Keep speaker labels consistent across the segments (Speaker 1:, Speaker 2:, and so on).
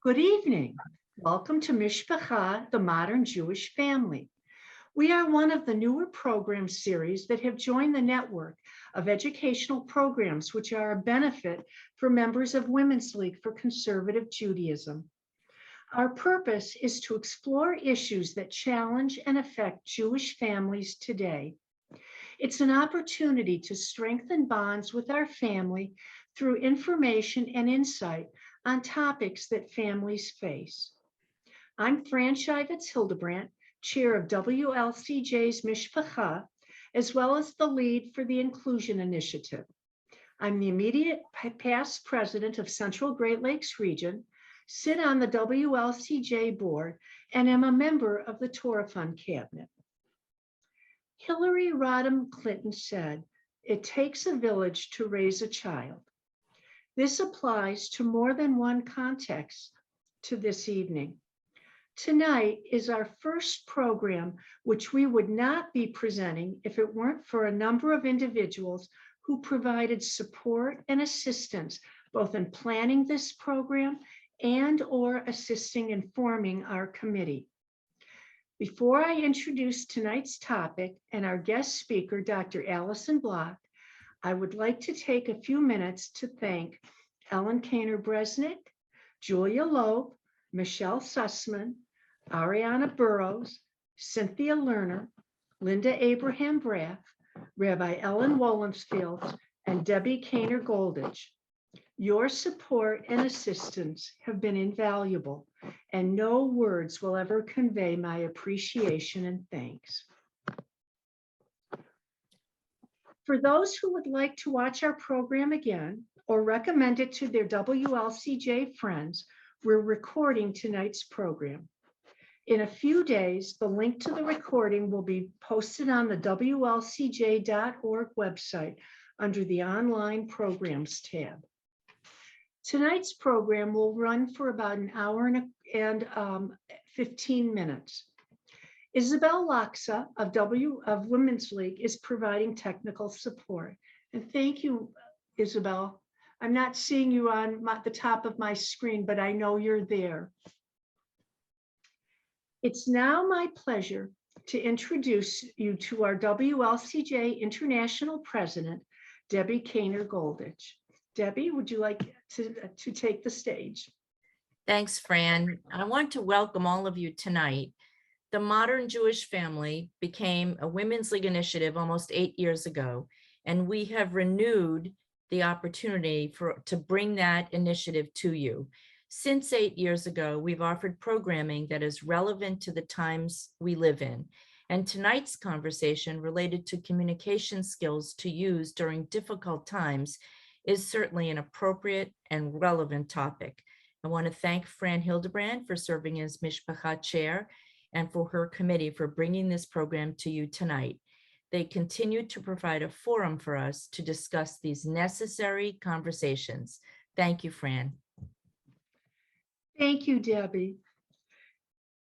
Speaker 1: Good evening. Welcome to Mishpachah, the Modern Jewish Family. We are one of the newer program series that have joined the network of educational programs which are a benefit for members of Women's League for Conservative Judaism. Our purpose is to explore issues that challenge and affect Jewish families today. It's an opportunity to strengthen bonds with our family through information and insight on topics that families face. I'm Fran Shivitz-Hildebrandt, chair of WLCJ's Mishpachah, as well as the lead for the Inclusion Initiative. I'm the immediate past president of Central Great Lakes Region, sit on the WLCJ board, and am a member of the Torah Fund cabinet. Hillary Rodham Clinton said, "It takes a village to raise a child." This applies to more than one context to this evening. Tonight is our first program, which we would not be presenting if it weren't for a number of individuals who provided support and assistance, both in planning this program and/or assisting in forming our committee. Before I introduce tonight's topic and our guest speaker, Dr. Allison Black, I would like to take a few minutes to thank Ellen Kaner-Bresnick, Julia Loeb, Michelle Sussman, Ariana Burrows, Cynthia Lerner, Linda Abraham Braff, Rabbi Ellen Wolensfield, and Debbie Kaner-Goldich. Your support and assistance have been invaluable, and no words will ever convey my appreciation and thanks. For those who would like to watch our program again or recommend it to their WLCJ friends, we're recording tonight's program. In a few days, the link to the recording will be posted on the WLCJ.org website under the Online Programs tab. Tonight's program will run for about an hour and 15 minutes. Isabel Laksa of Women's League is providing technical support. And thank you, Isabel. I'm not seeing you on the top of my screen, but I know you're there. It's now my pleasure to introduce you to our WLCJ International President, Debbie Kaner-Goldich. Debbie, would you like to take the stage?
Speaker 2: Thanks, Fran. I want to welcome all of you tonight. The Modern Jewish Family became a Women's League initiative almost 8 years ago, and we have renewed the opportunity to bring that initiative to you. Since 8 years ago, we've offered programming that is relevant to the times we live in. And tonight's conversation related to communication skills to use during difficult times is certainly an appropriate and relevant topic. I want to thank Fran Hildebrandt for serving as Mishpachah chair and for her committee for bringing this program to you tonight. They continue to provide a forum for us to discuss these necessary conversations. Thank you, Fran.
Speaker 1: Thank you, Debbie.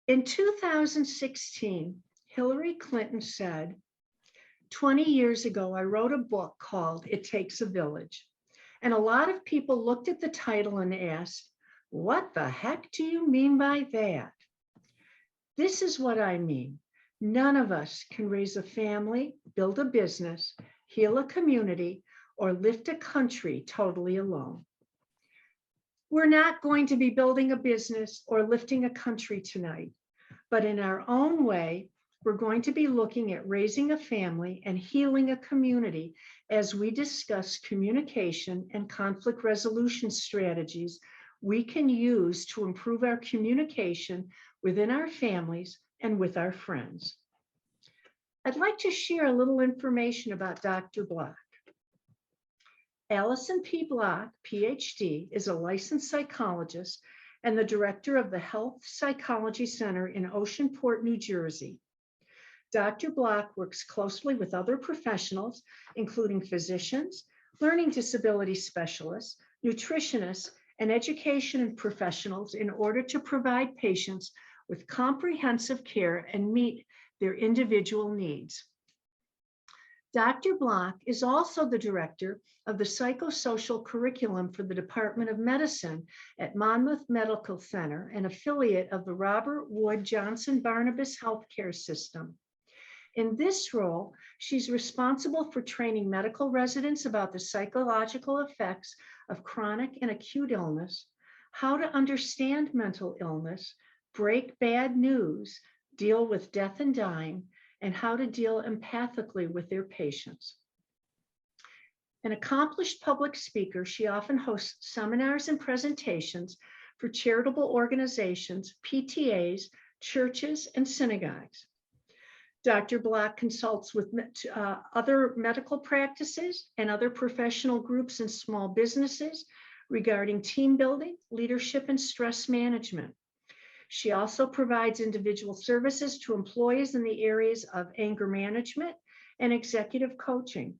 Speaker 1: In 2016, Hillary Clinton said, 20 years ago, I wrote a book called It Takes a Village. And a lot of people looked at the title and asked, what the heck do you mean by that? This is what I mean. None of us can raise a family, build a business, heal a community, or lift a country totally alone. We're not going to be building a business or lifting a country tonight, but in our own way, we're going to be looking at raising a family and healing a community as we discuss communication and conflict resolution strategies we can use to improve our communication within our families and with our friends. I'd like to share a little information about Dr. Black. Allison P. Black, PhD, is a licensed psychologist and the director of the Health Psychology Center in Oceanport, New Jersey. Dr. Black works closely with other professionals, including physicians, learning disability specialists, nutritionists, and education professionals in order to provide patients with comprehensive care and meet their individual needs. Dr. Black is also the director of the psychosocial curriculum for the Department of Medicine at Monmouth Medical Center, an affiliate of the Robert Wood Johnson Barnabas Healthcare System. In this role, she's responsible for training medical residents about the psychological effects of chronic and acute illness, how to understand mental illness, break bad news, deal with death and dying, and how to deal empathically with their patients. An accomplished public speaker, she often hosts seminars and presentations for charitable organizations, PTAs, churches, and synagogues. Dr. Black consults with other medical practices and other professional groups and small businesses regarding team building, leadership, and stress management. She also provides individual services to employees in the areas of anger management and executive coaching.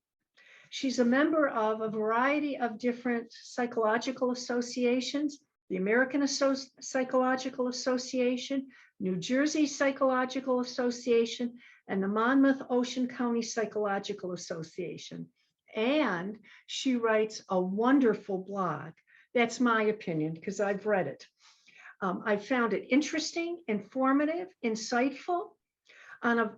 Speaker 1: She's a member of a variety of different psychological associations, the American Psychological Association, New Jersey Psychological Association, and the Monmouth Ocean County Psychological Association. And she writes a wonderful blog. That's my opinion because I've read it. I found it interesting, informative, insightful on a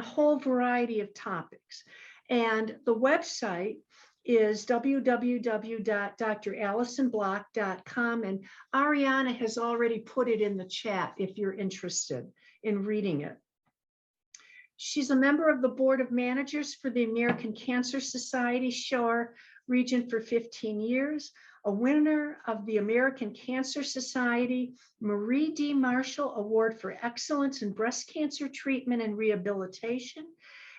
Speaker 1: whole variety of topics. And the website is www.drallisonblack.com. And Ariana has already put it in the chat if you're interested in reading it. She's a member of the Board of Managers for the American Cancer Society Shore region for 15 years, a winner of the American Cancer Society Marie D. Marshall Award for Excellence in Breast Cancer Treatment and Rehabilitation,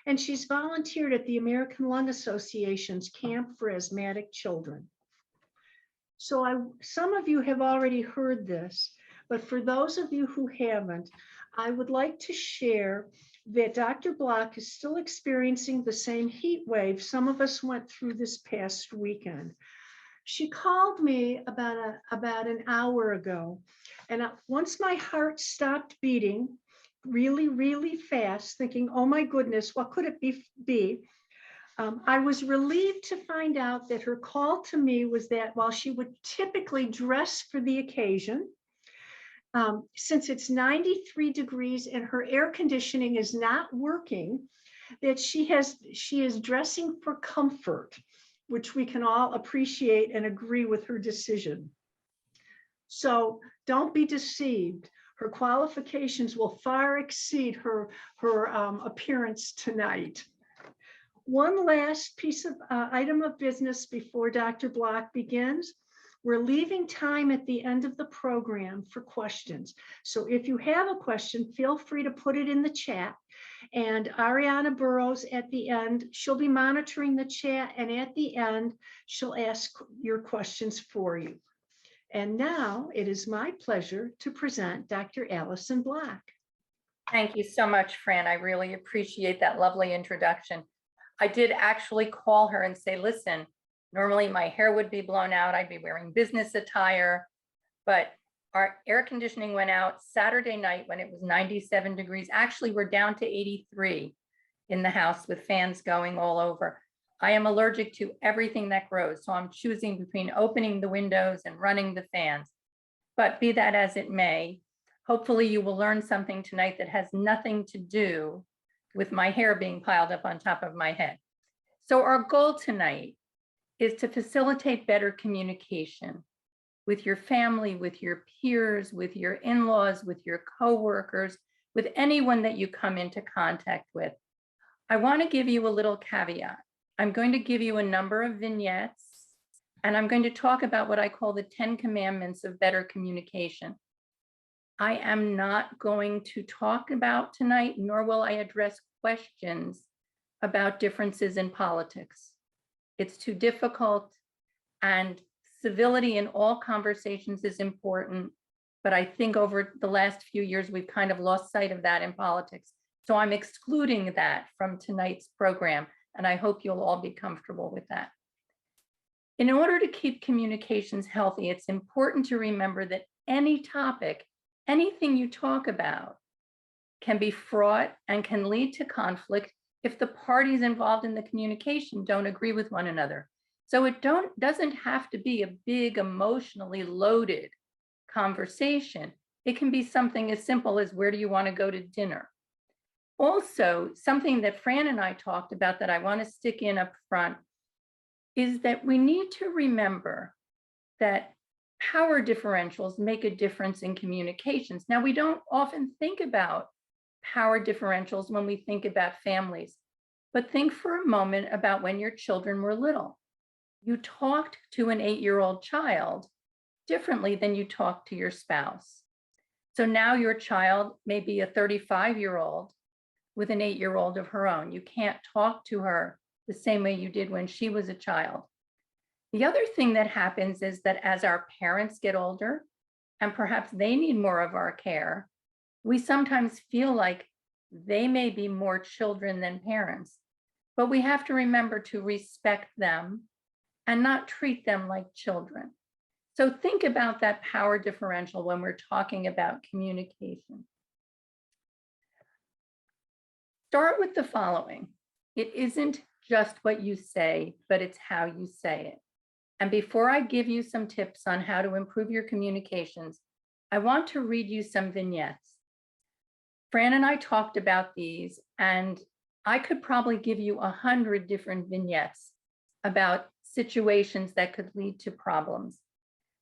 Speaker 1: and she's volunteered at the American Lung Association's Camp for Asthmatic Children. So some of you have already heard this, but for those of you who haven't, I would like to share that Dr. Black is still experiencing the same heat wave some of us went through this past weekend. She called me about an hour ago, and once my heart stopped beating really, really fast, thinking, oh my goodness, what could it be? I was relieved to find out that her call to me was that while she would typically dress for the occasion, since it's 93 degrees and her air conditioning is not working, that she is dressing for comfort, which we can all appreciate and agree with her decision. So don't be deceived. Her qualifications will far exceed her appearance tonight. One last piece of item of business before Dr. Black begins. We're leaving time at the end of the program for questions. So if you have a question, feel free to put it in the chat. And Ariana Burrows at the end, she'll be monitoring the chat, and at the end, she'll ask your questions for you. And now it is my pleasure to present Dr. Allison Black.
Speaker 3: Thank you so much, Fran. I really appreciate that lovely introduction. I did actually call her and say, listen, normally my hair would be blown out. I'd be wearing business attire, but our air conditioning went out Saturday night when it was 97 degrees. Actually, we're down to 83 in the house with fans going all over. I am allergic to everything that grows, so I'm choosing between opening the windows and running the fans. But be that as it may, hopefully you will learn something tonight that has nothing to do with my hair being piled up on top of my head. So our goal tonight is to facilitate better communication with your family, with your peers, with your in-laws, with your coworkers, with anyone that you come into contact with. I want to give you a little caveat. I'm going to give you a number of vignettes, and I'm going to talk about what I call the 10 commandments of better communication. I am not going to talk about tonight, nor will I address questions about differences in politics. It's too difficult, and civility in all conversations is important, but I think over the last few years, we've kind of lost sight of that in politics. So I'm excluding that from tonight's program, and I hope you'll all be comfortable with that. In order to keep communications healthy, it's important to remember that any topic, anything you talk about can be fraught and can lead to conflict if the parties involved in the communication don't agree with one another. So it doesn't have to be a big emotionally loaded conversation. It can be something as simple as, where do you want to go to dinner? Also, something that Fran and I talked about that I want to stick in up front is that we need to remember that power differentials make a difference in communications. Now, we don't often think about power differentials when we think about families, but think for a moment about when your children were little. You talked to an 8-year-old child differently than you talked to your spouse. So now your child may be a 35-year-old with an 8-year-old of her own. You can't talk to her the same way you did when she was a child. The other thing that happens is that as our parents get older, and perhaps they need more of our care, we sometimes feel like they may be more children than parents, but we have to remember to respect them and not treat them like children. So think about that power differential when we're talking about communication. Start with the following. It isn't just what you say, but it's how you say it. And before I give you some tips on how to improve your communications, I want to read you some vignettes. Fran and I talked about these, and I could probably give you 100 different vignettes about situations that could lead to problems.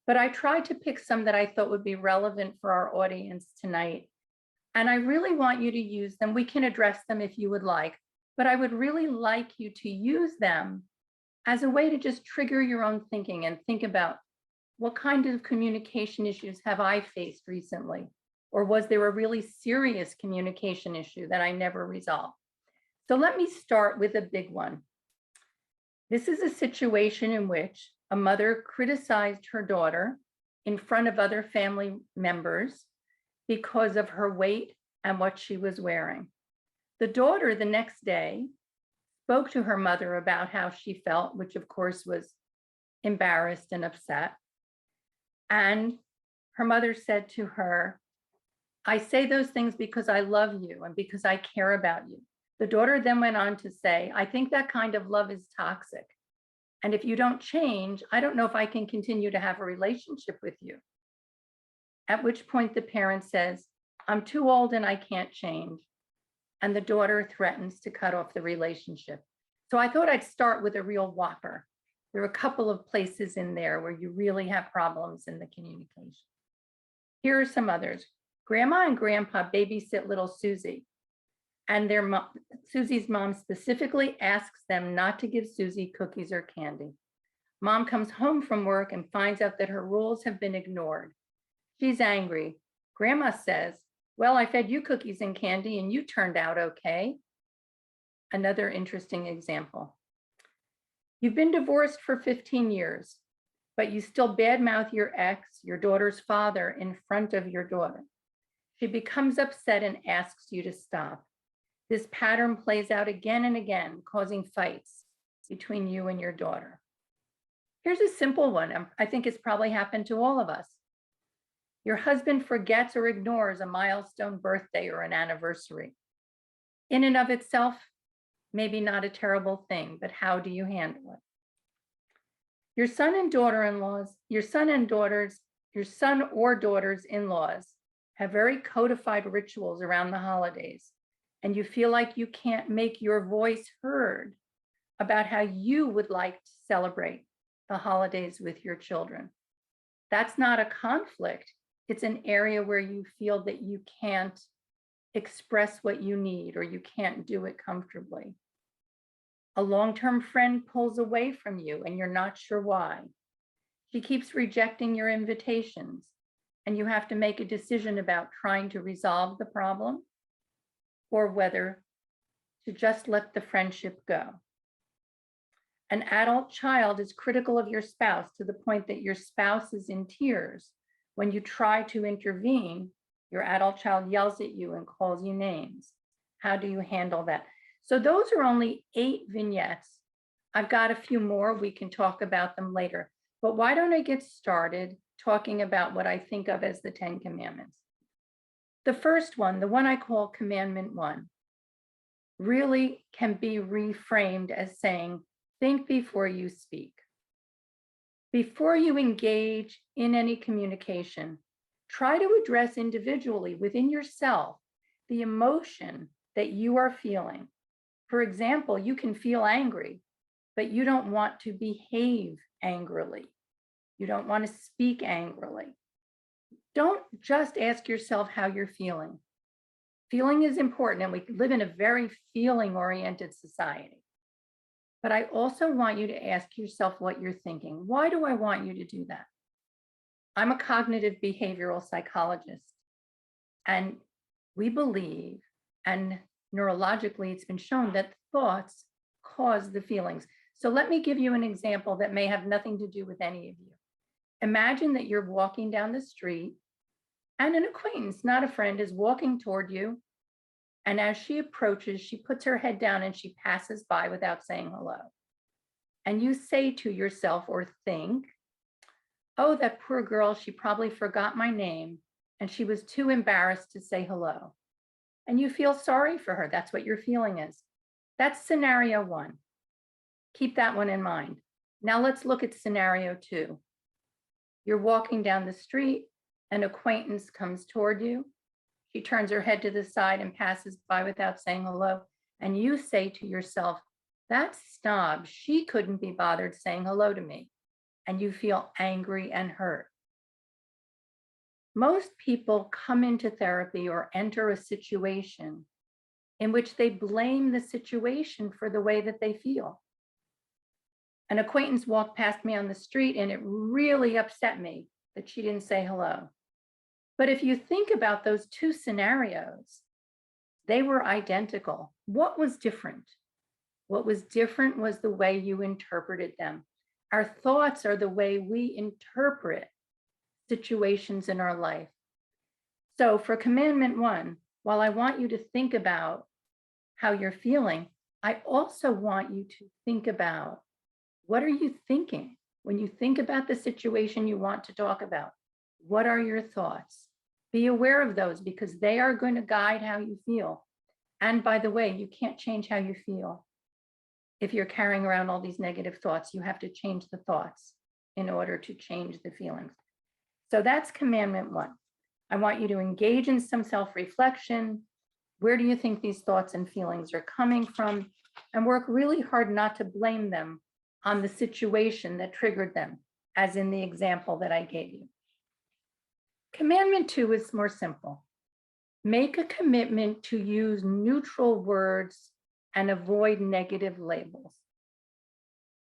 Speaker 3: But I tried to pick some that I thought would be relevant for our audience tonight. And I really want you to use them. We can address them if you would like, but I would really like you to use them as a way to just trigger your own thinking and think about, what kind of communication issues have I faced recently? Or was there a really serious communication issue that I never resolved? So let me start with a big one. This is a situation in which a mother criticized her daughter in front of other family members because of her weight and what she was wearing. The daughter the next day spoke to her mother about how she felt, which of course was embarrassed and upset. And her mother said to her, "I say those things because I love you and because I care about you." The daughter then went on to say, "I think that kind of love is toxic. And if you don't change, I don't know if I can continue to have a relationship with you." At which point the parent says, "I'm too old and I can't change." And the daughter threatens to cut off the relationship. So I thought I'd start with a real whopper. There are a couple of places in there where you really have problems in the communication. Here are some others. Grandma and grandpa babysit little Susie, and Susie's mom specifically asks them not to give Susie cookies or candy. Mom comes home from work and finds out that her rules have been ignored. She's angry. Grandma says, "Well, I fed you cookies and candy and you turned out okay." Another interesting example. You've been divorced for 15 years, but you still badmouth your ex, your daughter's father, in front of your daughter. She becomes upset and asks you to stop. This pattern plays out again and again, causing fights between you and your daughter. Here's a simple one. I think it's probably happened to all of us. Your husband forgets or ignores a milestone birthday or an anniversary. In and of itself, maybe not a terrible thing, but how do you handle it? Your son or daughter's in-laws have very codified rituals around the holidays, and you feel like you can't make your voice heard about how you would like to celebrate the holidays with your children. That's not a conflict. It's an area where you feel that you can't express what you need or you can't do it comfortably. A long-term friend pulls away from you and you're not sure why. She keeps rejecting your invitations and you have to make a decision about trying to resolve the problem or whether to just let the friendship go. An adult child is critical of your spouse to the point that your spouse is in tears. When you try to intervene, your adult child yells at you and calls you names. How do you handle that? So those are only 8 vignettes. I've got a few more. We can talk about them later. But why don't I get started talking about what I think of as the 10 Commandments? The first one, the one I call Commandment 1. really can be reframed as saying, think before you speak. Before you engage in any communication, try to address individually within yourself the emotion that you are feeling. For example, you can feel angry, but you don't want to behave angrily. You don't want to speak angrily. Don't just ask yourself how you're feeling. Feeling is important, and we live in a very feeling-oriented society. But I also want you to ask yourself what you're thinking. Why do I want you to do that? I'm a cognitive behavioral psychologist, and we believe, and neurologically it's been shown, that thoughts cause the feelings. So let me give you an example that may have nothing to do with any of you. Imagine that you're walking down the street and an acquaintance, not a friend, is walking toward you. And as she approaches, she puts her head down and she passes by without saying hello. And you say to yourself or think, oh, that poor girl, she probably forgot my name and she was too embarrassed to say hello. And you feel sorry for her. That's what your feeling is. That's scenario one. Keep that one in mind. Now let's look at scenario two. You're walking down the street, an acquaintance comes toward you. She turns her head to the side and passes by without saying hello. And you say to yourself, that snob, she couldn't be bothered saying hello to me. And you feel angry and hurt. Most people come into therapy or enter a situation in which they blame the situation for the way that they feel. An acquaintance walked past me on the street and it really upset me that she didn't say hello. But if you think about those two scenarios, they were identical. What was different? What was different was the way you interpreted them. Our thoughts are the way we interpret situations in our life. So for Commandment 1, while I want you to think about how you're feeling, I also want you to think about, what are you thinking? When you think about the situation you want to talk about, what are your thoughts? Be aware of those because they are going to guide how you feel. And by the way, you can't change how you feel. If you're carrying around all these negative thoughts, you have to change the thoughts in order to change the feelings. So that's Commandment 1. I want you to engage in some self-reflection. Where do you think these thoughts and feelings are coming from? And work really hard not to blame them on the situation that triggered them, as in the example that I gave you. Commandment 2 is more simple. Make a commitment to use neutral words and avoid negative labels.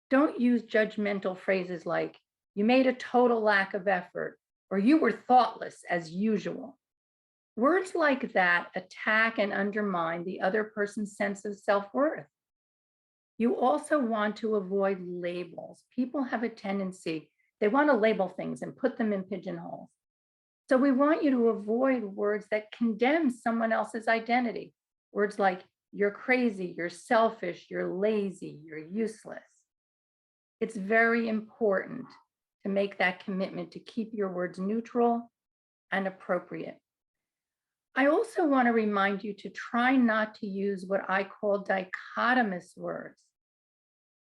Speaker 3: Don't use judgmental phrases like, you made a total lack of effort, or you were thoughtless as usual. Words like that attack and undermine the other person's sense of self-worth. You also want to avoid labels. People have a tendency, they want to label things and put them in pigeonholes. So we want you to avoid words that condemn someone else's identity. Words like, you're crazy, you're selfish, you're lazy, you're useless. It's very important to make that commitment to keep your words neutral and appropriate. I also want to remind you to try not to use what I call dichotomous words.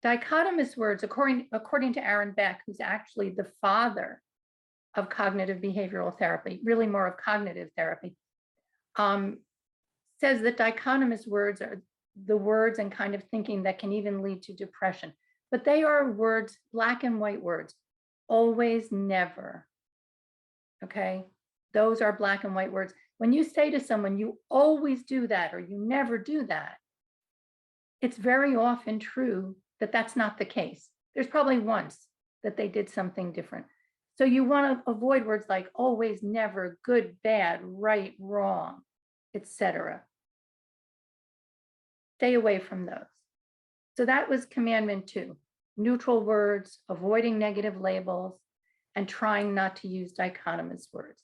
Speaker 3: Dichotomous words, according to Aaron Beck, who's actually the father of cognitive behavioral therapy, really more of cognitive therapy, says that dichotomous words are the words and kind of thinking that can even lead to depression. But they are words, black and white words, always, never, okay? Those are black and white words. When you say to someone, you always do that, or you never do that, it's very often true that that's not the case. There's probably once that they did something different. So you want to avoid words like always, never, good, bad, right, wrong, etc. Stay away from those. So that was Commandment 2, neutral words, avoiding negative labels, and trying not to use dichotomous words.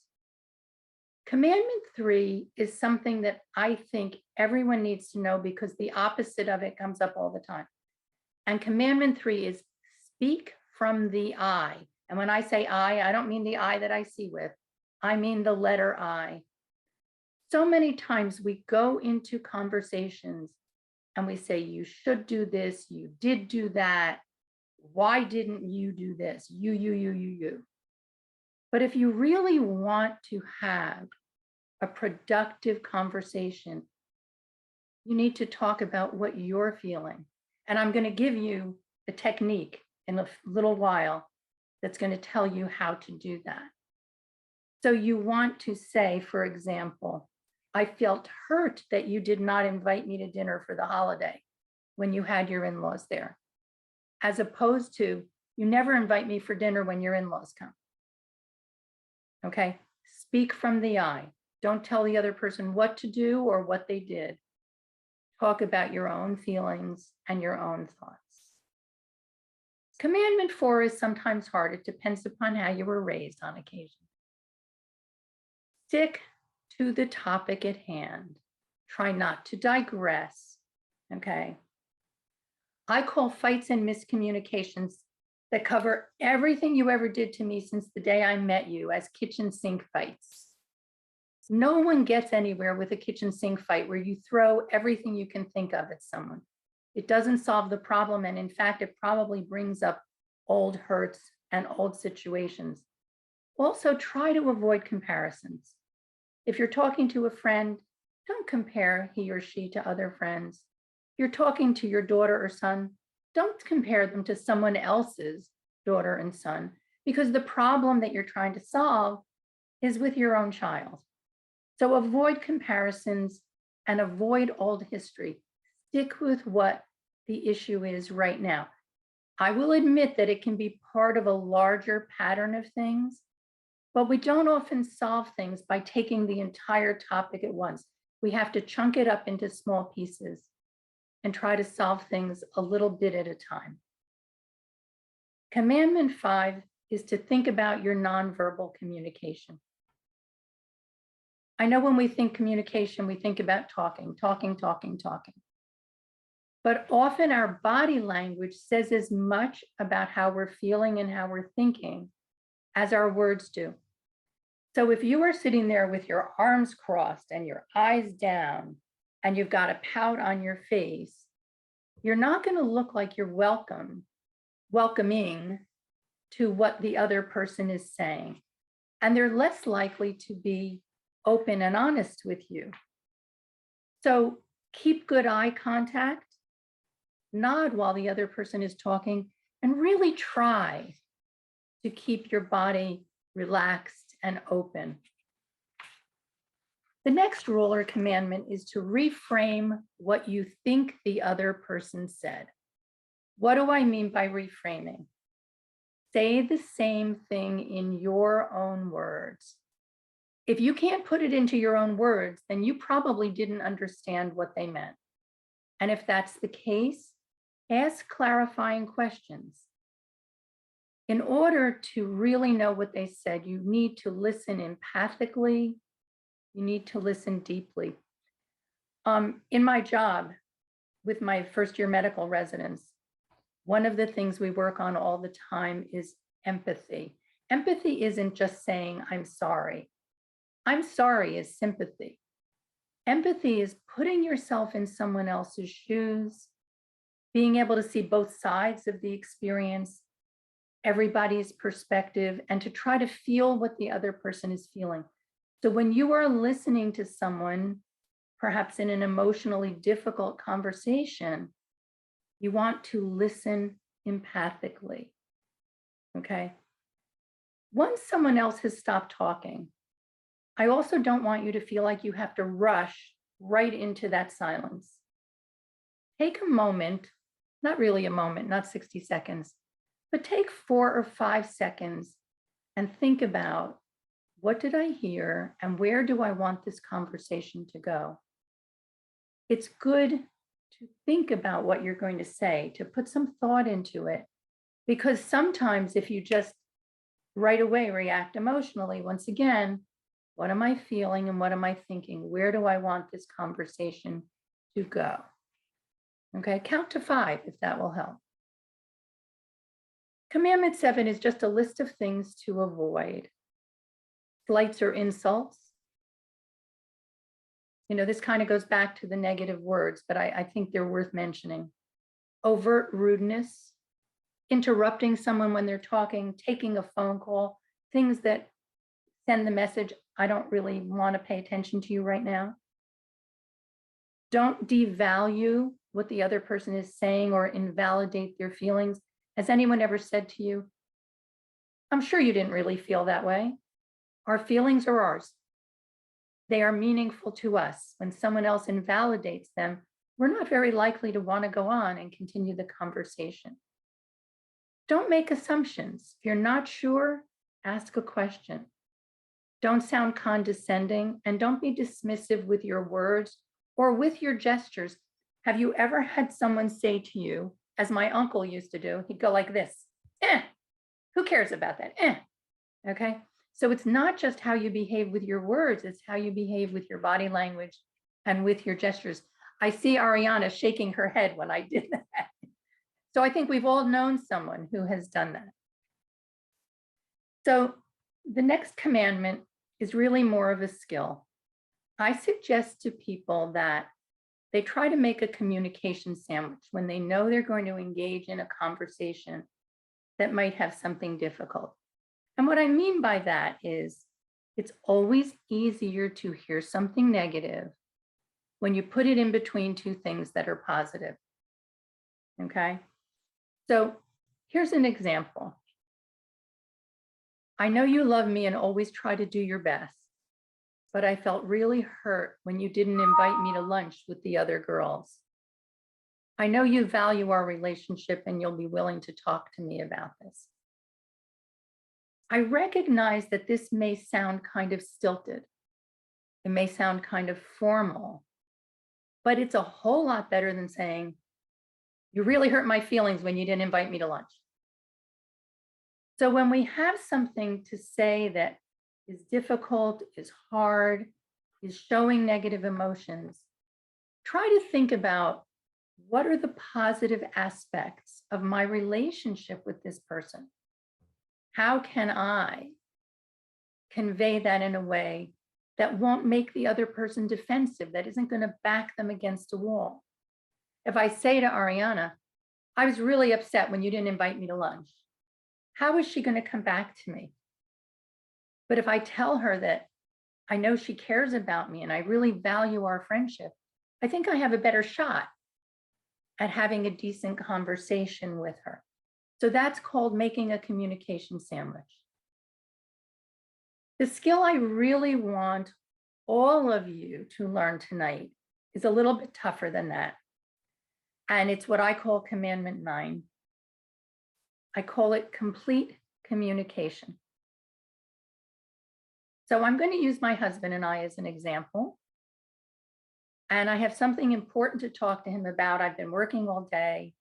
Speaker 3: Commandment 3 is something that I think everyone needs to know because the opposite of it comes up all the time. And Commandment 3 is speak from the I. And when I say I don't mean the I that I see with, I mean the letter I. So many times we go into conversations and we say, you should do this, you did do that. Why didn't you do this? You. But if you really want to have a productive conversation, you need to talk about what you're feeling. And I'm going to give you a technique in a little while that's going to tell you how to do that. So you want to say, for example, I felt hurt that you did not invite me to dinner for the holiday when you had your in-laws there, as opposed to, you never invite me for dinner when your in-laws come. Okay, speak from the I. Don't tell the other person what to do or what they did. Talk about your own feelings and your own thoughts. Commandment 4 is sometimes hard. It depends upon how you were raised on occasion. Stick to the topic at hand. Try not to digress, okay? I call fights and miscommunications that cover everything you ever did to me since the day I met you as kitchen sink fights. No one gets anywhere with a kitchen sink fight where you throw everything you can think of at someone. It doesn't solve the problem, and in fact, it probably brings up old hurts and old situations. Also, try to avoid comparisons. If you're talking to a friend, don't compare he or she to other friends. If you're talking to your daughter or son, don't compare them to someone else's daughter and son, because the problem that you're trying to solve is with your own child. So avoid comparisons and avoid old history. Stick with what the issue is right now. I will admit that it can be part of a larger pattern of things, but we don't often solve things by taking the entire topic at once. We have to chunk it up into small pieces and try to solve things a little bit at a time. Commandment 5 is to think about your nonverbal communication. I know when we think communication, we think about talking. But often our body language says as much about how we're feeling and how we're thinking as our words do. So if you are sitting there with your arms crossed and your eyes down and you've got a pout on your face, you're not going to look like you're welcoming to what the other person is saying. And they're less likely to be open and honest with you. So keep good eye contact, nod while the other person is talking, and really try to keep your body relaxed and open. The next rule or commandment is to reframe what you think the other person said. What do I mean by reframing? Say the same thing in your own words. If you can't put it into your own words, then you probably didn't understand what they meant. And if that's the case, ask clarifying questions. In order to really know what they said, you need to listen empathically. You need to listen deeply. In my job with my first-year medical residents, one of the things we work on all the time is empathy. Empathy isn't just saying, I'm sorry. I'm sorry is sympathy. Empathy is putting yourself in someone else's shoes, being able to see both sides of the experience, everybody's perspective, and to try to feel what the other person is feeling. So when you are listening to someone, perhaps in an emotionally difficult conversation, you want to listen empathically, okay? Once someone else has stopped talking, I also don't want you to feel like you have to rush right into that silence. Take a moment, not really a moment, not 60 seconds, but take 4 or 5 seconds and think about, what did I hear and where do I want this conversation to go? It's good to think about what you're going to say, to put some thought into it, because sometimes if you just right away react emotionally, once again, what am I feeling and what am I thinking? Where do I want this conversation to go? Okay, count to 5 if that will help. Commandment 7 is just a list of things to avoid. Slights or insults, this kind of goes back to the negative words, but I think they're worth mentioning. Overt rudeness, interrupting someone when they're talking, taking a phone call, things that send the message, I don't really want to pay attention to you right now. Don't devalue what the other person is saying or invalidate their feelings. Has anyone ever said to you, I'm sure you didn't really feel that way. Our feelings are ours. They are meaningful to us. When someone else invalidates them, we're not very likely to want to go on and continue the conversation. Don't make assumptions. If you're not sure, ask a question. Don't sound condescending and don't be dismissive with your words or with your gestures. Have you ever had someone say to you, as my uncle used to do, he'd go like this, who cares about that? Okay. So it's not just how you behave with your words, it's how you behave with your body language and with your gestures. I see Ariana shaking her head when I did that. So I think we've all known someone who has done that. So the next commandment is really more of a skill. I suggest to people that they try to make a communication sandwich when they know they're going to engage in a conversation that might have something difficult. And what I mean by that is it's always easier to hear something negative when you put it in between two things that are positive. Okay? So here's an example. I know you love me and always try to do your best, but I felt really hurt when you didn't invite me to lunch with the other girls. I know you value our relationship and you'll be willing to talk to me about this. I recognize that this may sound kind of stilted. It may sound kind of formal, but it's a whole lot better than saying, you really hurt my feelings when you didn't invite me to lunch. So when we have something to say that is difficult, is hard, is showing negative emotions, try to think about what are the positive aspects of my relationship with this person? How can I convey that in a way that won't make the other person defensive, that isn't going to back them against a wall? If I say to Ariana, I was really upset when you didn't invite me to lunch, how is she going to come back to me? But if I tell her that I know she cares about me and I really value our friendship, I think I have a better shot at having a decent conversation with her. So that's called making a communication sandwich. The skill I really want all of you to learn tonight is a little bit tougher than that. And it's what I call Commandment 9. I call it complete communication. So I'm going to use my husband and I as an example. And I have something important to talk to him about. I've been working all day.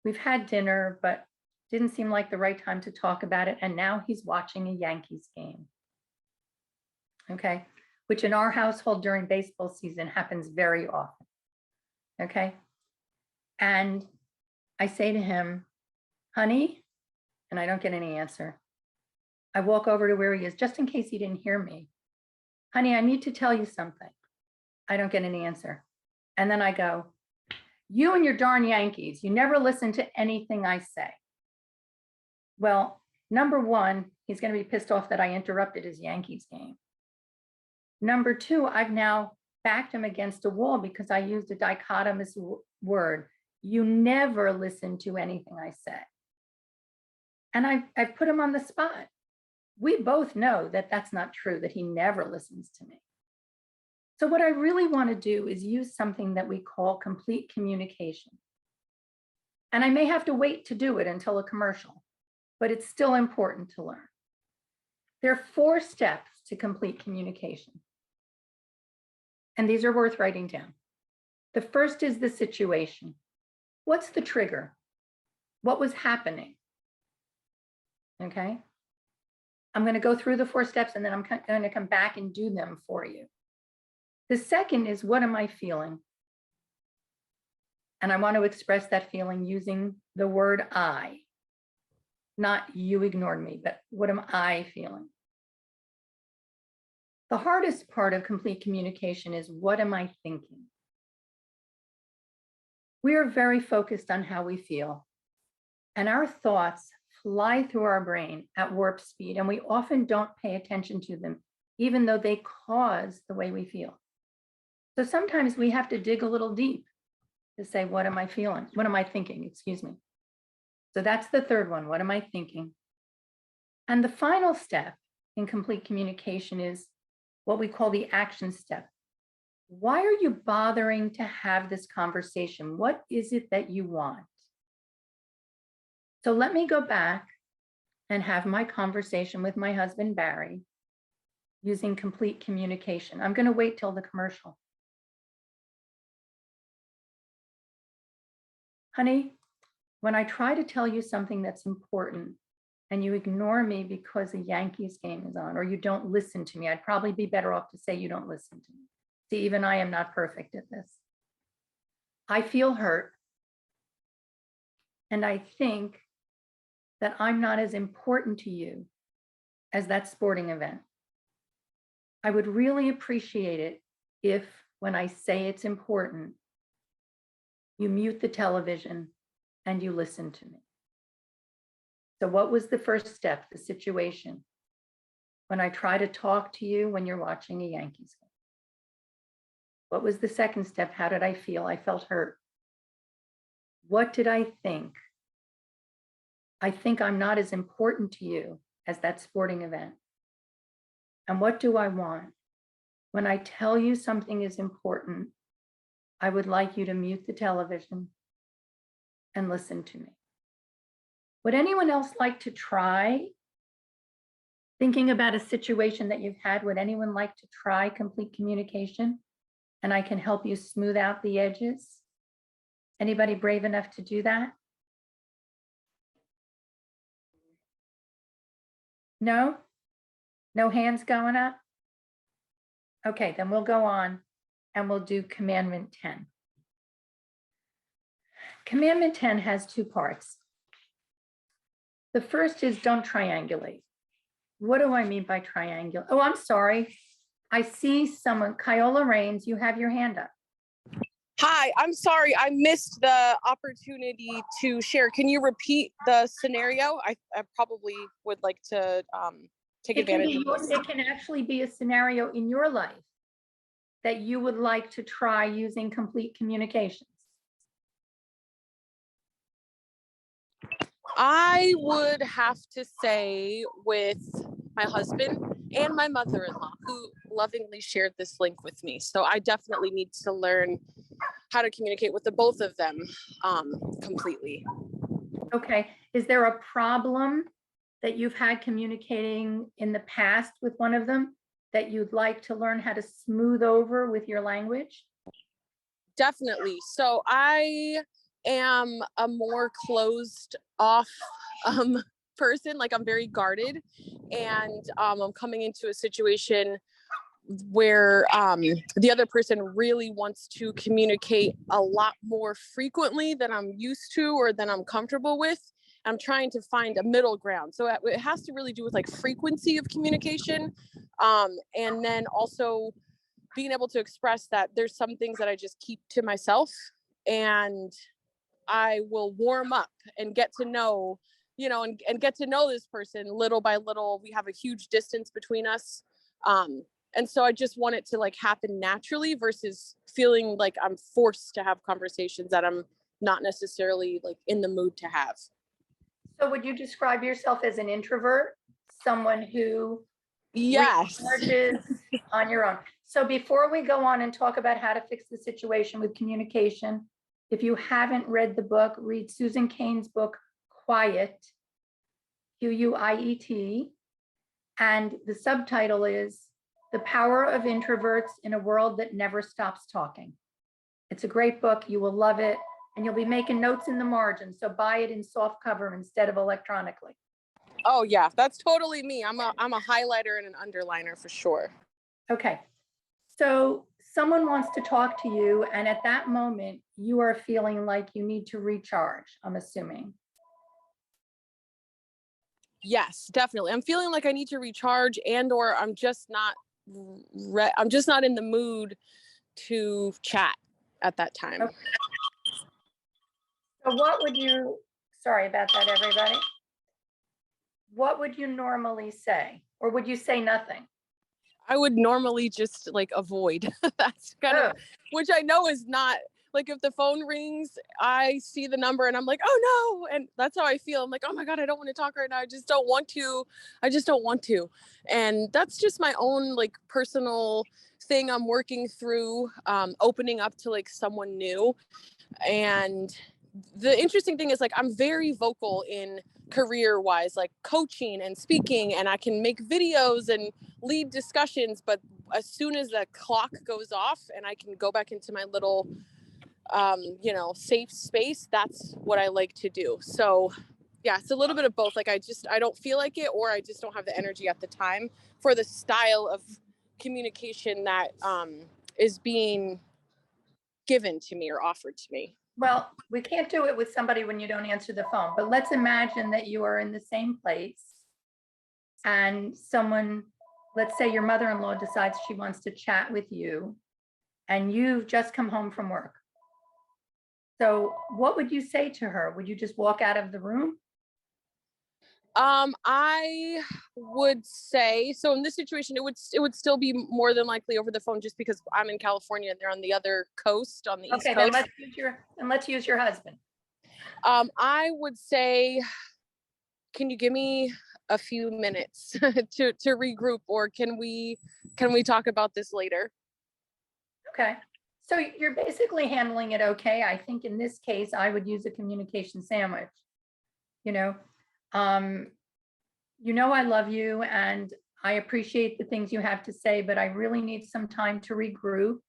Speaker 3: We've had dinner, but didn't seem like the right time to talk about it. And now he's watching a Yankees game. Okay, which in our household during baseball season happens very often. Okay. And I say to him, honey, and I don't get any answer. I walk over to where he is just in case he didn't hear me. Honey, I need to tell you something. I don't get an answer. And then I go, you and your darn Yankees, you never listen to anything I say. Well, number one, he's going to be pissed off that I interrupted his Yankees game. Number two, I've now backed him against a wall because I used a dichotomous word. You never listen to anything I say. And I've put him on the spot. We both know that that's not true, that he never listens to me. So what I really want to do is use something that we call complete communication. And I may have to wait to do it until a commercial, but it's still important to learn. There are 4 steps to complete communication. And these are worth writing down. The first is the situation. What's the trigger? What was happening? Okay. I'm going to go through the 4 steps and then I'm going to come back and do them for you. The second is, what am I feeling? And I want to express that feeling using the word I, not you ignored me, but what am I feeling? The hardest part of complete communication is, what am I thinking? We are very focused on how we feel, and our thoughts fly through our brain at warp speed, and we often don't pay attention to them, even though they cause the way we feel. So sometimes we have to dig a little deep to say, what am I feeling? What am I thinking? Excuse me. So that's the third one. What am I thinking? And the final step in complete communication is what we call the action step. Why are you bothering to have this conversation? What is it that you want? So let me go back and have my conversation with my husband, Barry, using complete communication. I'm going to wait till the commercial. Honey, when I try to tell you something that's important and you ignore me because a Yankees game is on, or you don't listen to me, I'd probably be better off to say you don't listen to me. See, even I am not perfect at this. I feel hurt. And I think that I'm not as important to you as that sporting event. I would really appreciate it if, when I say it's important, you mute the television and you listen to me. So what was the first step, the situation? When I try to talk to you when you're watching a Yankees game. What was the second step? How did I feel? I felt hurt. What did I think? I think I'm not as important to you as that sporting event. And what do I want? When I tell you something is important, I would like you to mute the television and listen to me. Would anyone else like to try thinking about a situation that you've had? Would anyone like to try complete communication? And I can help you smooth out the edges. Anybody brave enough to do that? No? No hands going up? Okay, then we'll go on and we'll do Commandment 10. Commandment 10 has two parts. The first is don't triangulate. What do I mean by triangulate? Oh, I'm sorry. I see someone, Kyola Rains, you have your hand up.
Speaker 4: Hi, I'm sorry. I missed the opportunity to share. Can you repeat the scenario? I probably would like to take advantage of this.
Speaker 3: It can actually be a scenario in your life that you would like to try using complete communications.
Speaker 4: I would have to say with my husband and my mother-in-law, who lovingly shared this link with me. So I definitely need to learn how to communicate with the both of them completely.
Speaker 3: Okay. Is there a problem that you've had communicating in the past with one of them that you'd like to learn how to smooth over with your language?
Speaker 4: Definitely. So I am a more closed off person. Like, I'm very guarded, and I'm coming into a situation where the other person really wants to communicate a lot more frequently than I'm used to or than I'm comfortable with. I'm trying to find a middle ground. So it has to really do with like frequency of communication, and then also being able to express that there's some things that I just keep to myself, and I will warm up and get to know, and get to know this person little by little. We have a huge distance between us. And so I just want it to like happen naturally versus feeling like I'm forced to have conversations that I'm not necessarily like in the mood to have.
Speaker 3: So would you describe yourself as an introvert? Someone who
Speaker 4: Yes.
Speaker 3: recharges on your own. So before we go on and talk about how to fix the situation with communication, if you haven't read the book, read Susan Cain's book, Quiet, Q-U-I-E-T. And the subtitle is The Power of Introverts in a World That Never Stops Talking. It's a great book. You will love it. And you'll be making notes in the margin. So buy it in soft cover instead of electronically.
Speaker 4: Oh yeah, that's totally me. I'm a highlighter and an underliner for sure.
Speaker 3: Okay. So someone wants to talk to you, and at that moment, you are feeling like you need to recharge, I'm assuming.
Speaker 4: Yes, definitely. I'm feeling like I need to recharge, and or I'm just not I'm just not in the mood to chat at that time.
Speaker 3: Okay. So what would you, sorry about that, everybody. What would you normally say? Or would you say nothing?
Speaker 4: I would normally just like avoid. That's kind of, which I know is not, like if the phone rings, I see the number and I'm like, oh no. And that's how I feel. I'm like, oh my God, I don't want to talk right now. I just don't want to. And that's just my own like personal thing I'm working through, opening up to like someone new. And the interesting thing is like, I'm very vocal in career wise, like coaching and speaking, and I can make videos and lead discussions. But as soon as the clock goes off and I can go back into my little, safe space, that's what I like to do. So yeah, it's a little bit of both. Like I don't feel like it, or I just don't have the energy at the time for the style of communication that is being given to me or offered to me.
Speaker 3: Well, we can't do it with somebody when you don't answer the phone, but let's imagine that you are in the same place and someone, let's say your mother-in-law decides she wants to chat with you and you've just come home from work. So what would you say to her? Would you just walk out of the room?
Speaker 4: I would say, so in this situation, it would still be more than likely over the phone, just because I'm in California and they're on the other coast, on the East
Speaker 3: Okay,
Speaker 4: Coast.
Speaker 3: then let's use your husband.
Speaker 4: I would say, can you give me a few minutes to regroup, or can we talk about this later?
Speaker 3: Okay, so you're basically handling it okay. I think in this case, I would use a communication sandwich. I love you and I appreciate the things you have to say, but I really need some time to regroup.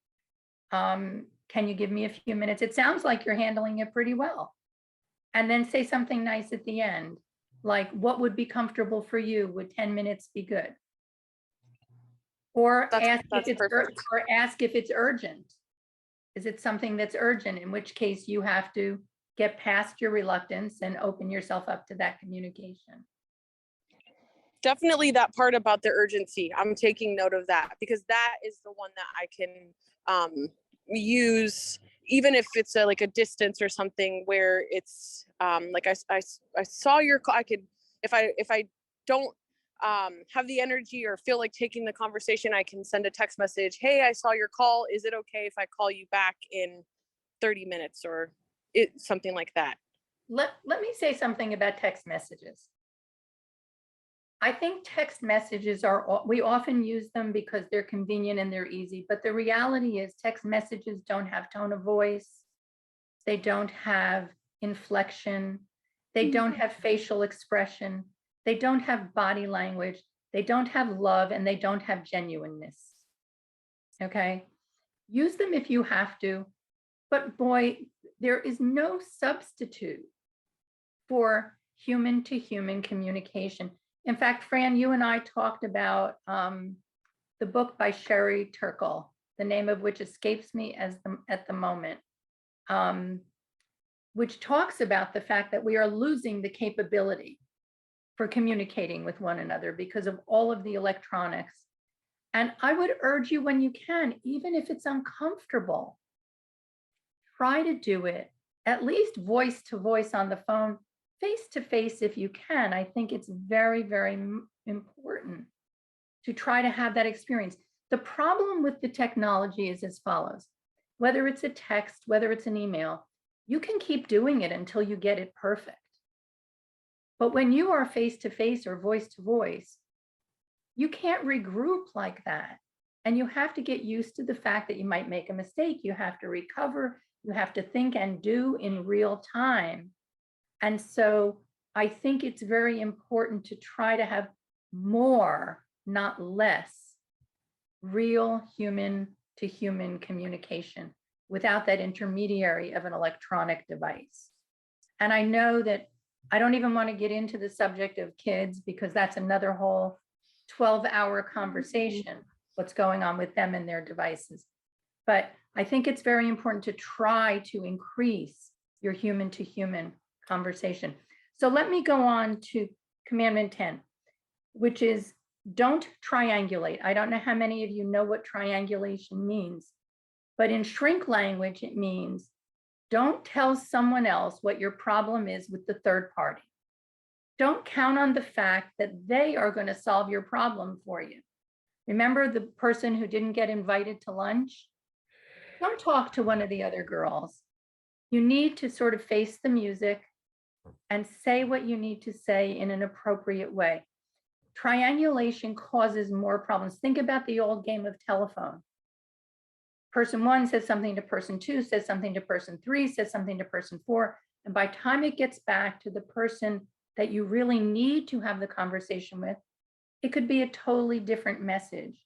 Speaker 3: Can you give me a few minutes? It sounds like you're handling it pretty well. And then say something nice at the end, like what would be comfortable for you? Would 10 minutes be good? Or ask if it's urgent. Is it something that's urgent? In which case you have to get past your reluctance and open yourself up to that communication.
Speaker 4: Definitely that part about the urgency. I'm taking note of that, because that is the one that I can use, even if it's like a distance or something where it's like I saw your call. I could, if I don't have the energy or feel like taking the conversation, I can send a text message. Hey, I saw your call. Is it okay if I call you back in 30 minutes or something like that?
Speaker 3: Let me say something about text messages. I think text messages we often use them because they're convenient and they're easy, but the reality is text messages don't have tone of voice. They don't have inflection. They don't have facial expression. They don't have body language. They don't have love, and they don't have genuineness. Okay? Use them if you have to, but boy, there is no substitute for human to human communication. In fact, Fran, you and I talked about the book by Sherry Turkle, the name of which escapes me at the moment, which talks about the fact that we are losing the capability for communicating with one another because of all of the electronics. And I would urge you, when you can, even if it's uncomfortable, try to do it, at least voice to voice on the phone, face to face if you can. I think it's very, very important to try to have that experience. The problem with the technology is as follows. Whether it's a text, whether it's an email, you can keep doing it until you get it perfect. But when you are face to face or voice to voice, you can't regroup like that. And you have to get used to the fact that you might make a mistake. You have to recover. You have to think and do in real time. And so I think it's very important to try to have more, not less, real human to human communication without that intermediary of an electronic device. And I know that I don't even want to get into the subject of kids, because that's another whole 12-hour conversation, what's going on with them and their devices. But I think it's very important to try to increase your human to human conversation. So let me go on to Commandment 10, which is don't triangulate. I don't know how many of you know what triangulation means, but in shrink language, it means don't tell someone else what your problem is with the third party. Don't count on the fact that they are going to solve your problem for you. Remember the person who didn't get invited to lunch? Don't talk to one of the other girls. You need to sort of face the music and say what you need to say in an appropriate way. Triangulation causes more problems. Think about the old game of telephone. Person one says something to person two, says something to person three, says something to person four. And by the time it gets back to the person that you really need to have the conversation with, it could be a totally different message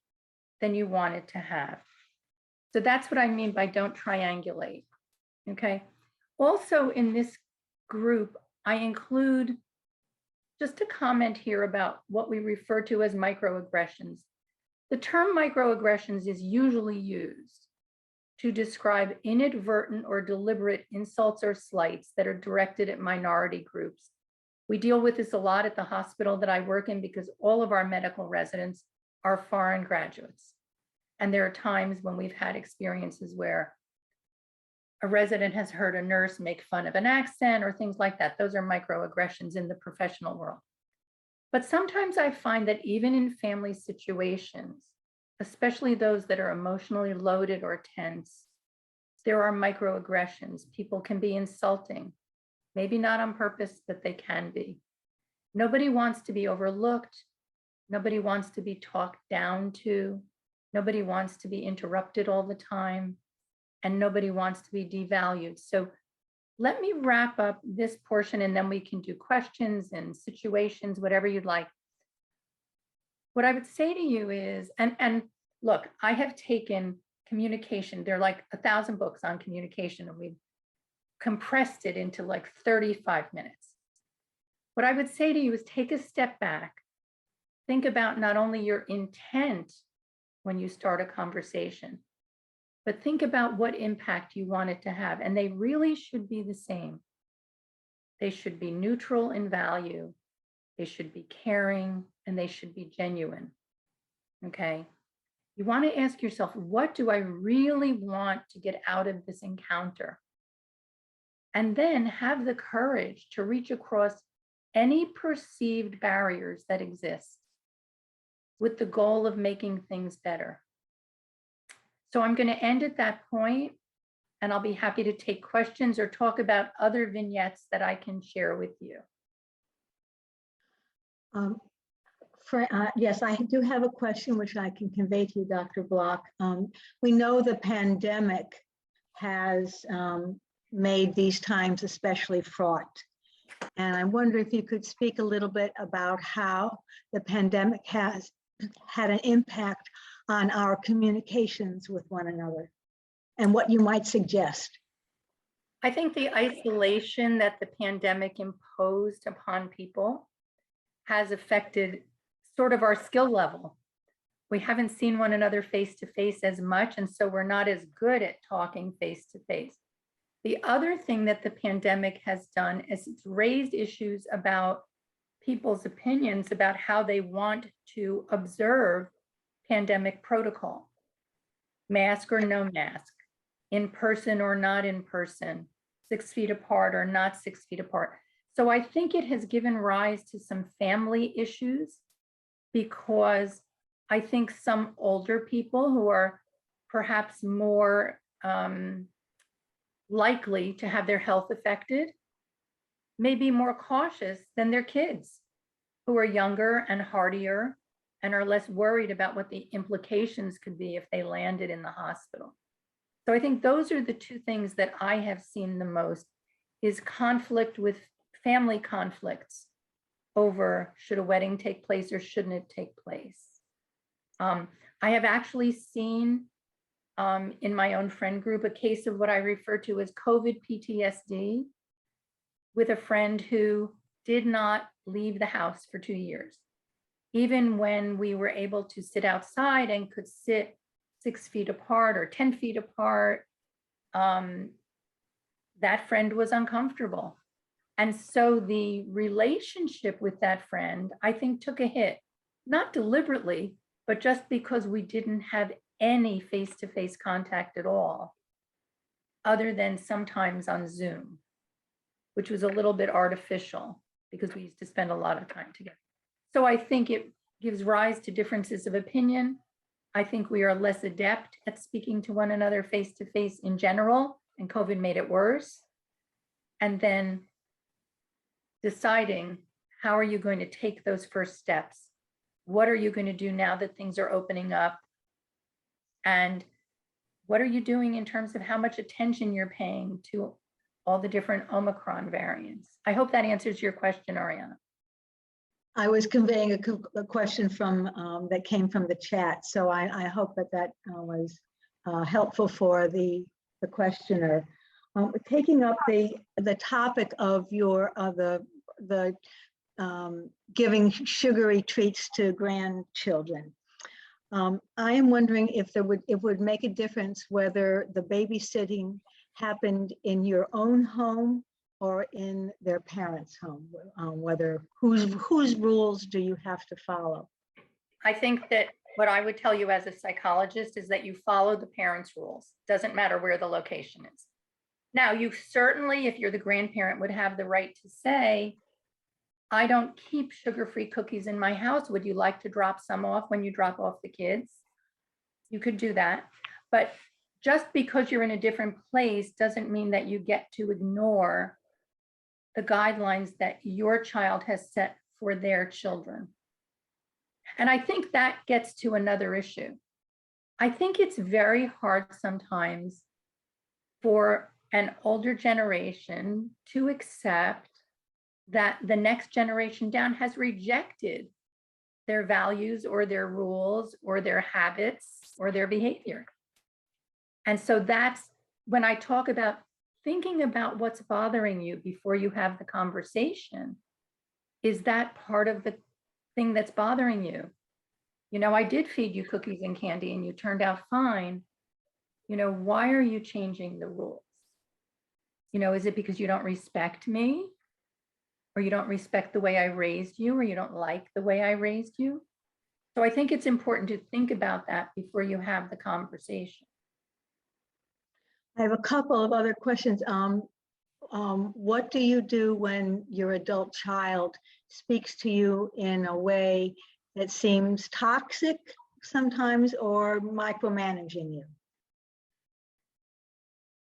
Speaker 3: than you wanted to have. So that's what I mean by don't triangulate. Okay. Also in this group, I include just a comment here about what we refer to as microaggressions. The term microaggressions is usually used to describe inadvertent or deliberate insults or slights that are directed at minority groups. We deal with this a lot at the hospital that I work in because all of our medical residents are foreign graduates. And there are times when we've had experiences where a resident has heard a nurse make fun of an accent or things like that. Those are microaggressions in the professional world. But sometimes I find that even in family situations, especially those that are emotionally loaded or tense, there are microaggressions. People can be insulting, maybe not on purpose, but they can be. Nobody wants to be overlooked. Nobody wants to be talked down to. Nobody wants to be interrupted all the time. And nobody wants to be devalued. So let me wrap up this portion and then we can do questions and situations, whatever you'd like. What I would say to you is, and look, I have taken communication. There are like 1,000 books on communication and we've compressed it into like 35 minutes. What I would say to you is take a step back. Think about not only your intent when you start a conversation, but think about what impact you want it to have. And they really should be the same. They should be neutral in value. They should be caring and they should be genuine. Okay. You want to ask yourself, what do I really want to get out of this encounter? And then have the courage to reach across any perceived barriers that exist with the goal of making things better. So I'm going to end at that point, and I'll be happy to take questions or talk about other vignettes that I can share with you.
Speaker 5: Yes, I do have a question which I can convey to you, Dr. Block. We know the pandemic has made these times especially fraught. And I wonder if you could speak a little bit about how the pandemic has had an impact on our communications with one another and what you might suggest.
Speaker 3: I think the isolation that the pandemic imposed upon people has affected sort of our skill level. We haven't seen one another face to face as much, and so we're not as good at talking face to face. The other thing that the pandemic has done is it's raised issues about people's opinions about how they want to observe pandemic protocol, mask or no mask, in person or not in person, 6 feet apart or not 6 feet apart. So I think it has given rise to some family issues because I think some older people who are perhaps more likely to have their health affected may be more cautious than their kids who are younger and hardier and are less worried about what the implications could be if they landed in the hospital. So I think those are the two things that I have seen the most is conflict with family conflicts over should a wedding take place or shouldn't it take place. I have actually seen in my own friend group a case of what I refer to as COVID PTSD with a friend who did not leave the house for 2 years. Even when we were able to sit outside and could sit 6 feet apart or 10 feet apart, that friend was uncomfortable. And so the relationship with that friend, I think, took a hit not deliberately, but just because we didn't have any face-to-face contact at all, other than sometimes on Zoom, which was a little bit artificial because we used to spend a lot of time together. So I think it gives rise to differences of opinion. I think we are less adept at speaking to one another face-to-face in general, and COVID made it worse. And then deciding, how are you going to take those first steps? What are you going to do now that things are opening up? And what are you doing in terms of how much attention you're paying to all the different Omicron variants? I hope that answers your question, Ariana.
Speaker 5: I was conveying a question from that came from the chat, so I hope that was helpful for the questioner. Taking up the topic of the giving sugary treats to grandchildren. I am wondering if it would make a difference whether the babysitting happened in your own home or in their parents' home, whether whose rules do you have to follow?
Speaker 3: I think that what I would tell you as a psychologist is that you follow the parents' rules. Doesn't matter where the location is. Now, you certainly, if you're the grandparent, would have the right to say, I don't keep sugar-free cookies in my house. Would you like to drop some off when you drop off the kids? You could do that. But just because you're in a different place doesn't mean that you get to ignore the guidelines that your child has set for their children. And I think that gets to another issue. I think it's very hard sometimes for an older generation to accept that the next generation down has rejected their values or their rules or their habits or their behavior. And so that's when I talk about thinking about what's bothering you before you have the conversation. Is that part of the thing that's bothering you? You know, I did feed you cookies and candy and you turned out fine. You know, why are you changing the rules? You know, is it because you don't respect me? Or you don't respect the way I raised you, or you don't like the way I raised you? So I think it's important to think about that before you have the conversation.
Speaker 5: I have a couple of other questions. What do you do when your adult child speaks to you in a way that seems toxic sometimes or micromanaging you?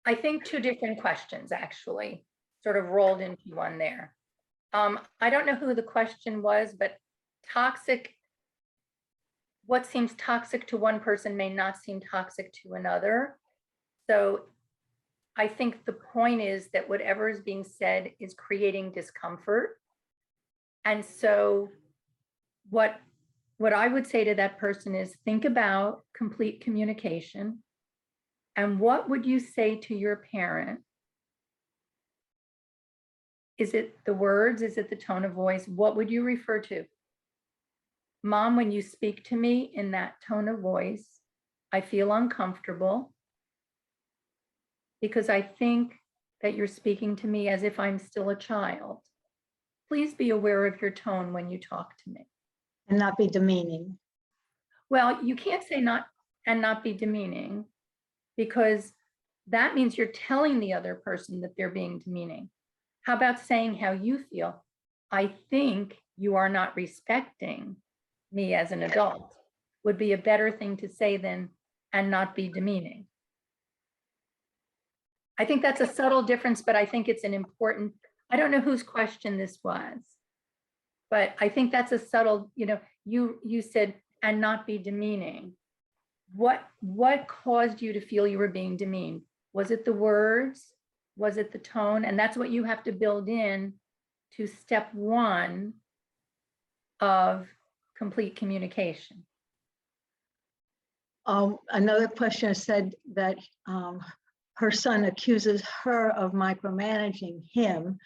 Speaker 3: I think two different questions actually sort of rolled into one there. I don't know who the question was, but toxic, what seems toxic to one person may not seem toxic to another. So I think the point is that whatever is being said is creating discomfort. And so what I would say to that person is think about complete communication. And what would you say to your parent? Is it the words? Is it the tone of voice? What would you refer to? Mom, when you speak to me in that tone of voice, I feel uncomfortable because I think that you're speaking to me as if I'm still a child. Please be aware of your tone when you talk to me.
Speaker 5: And not be demeaning.
Speaker 3: Well, you can't say not be demeaning, because that means you're telling the other person that they're being demeaning. How about saying how you feel? I think you are not respecting me as an adult, would be a better thing to say than and not be demeaning. I think that's a subtle difference, but I think it's an important, I don't know whose question this was, but I think that's a subtle, you know, you said, and not be demeaning. What caused you to feel you were being demeaned? Was it the words? Was it the tone? And that's what you have to build in to step one of complete communication.
Speaker 5: Another questioner said that her son accuses her of micromanaging him,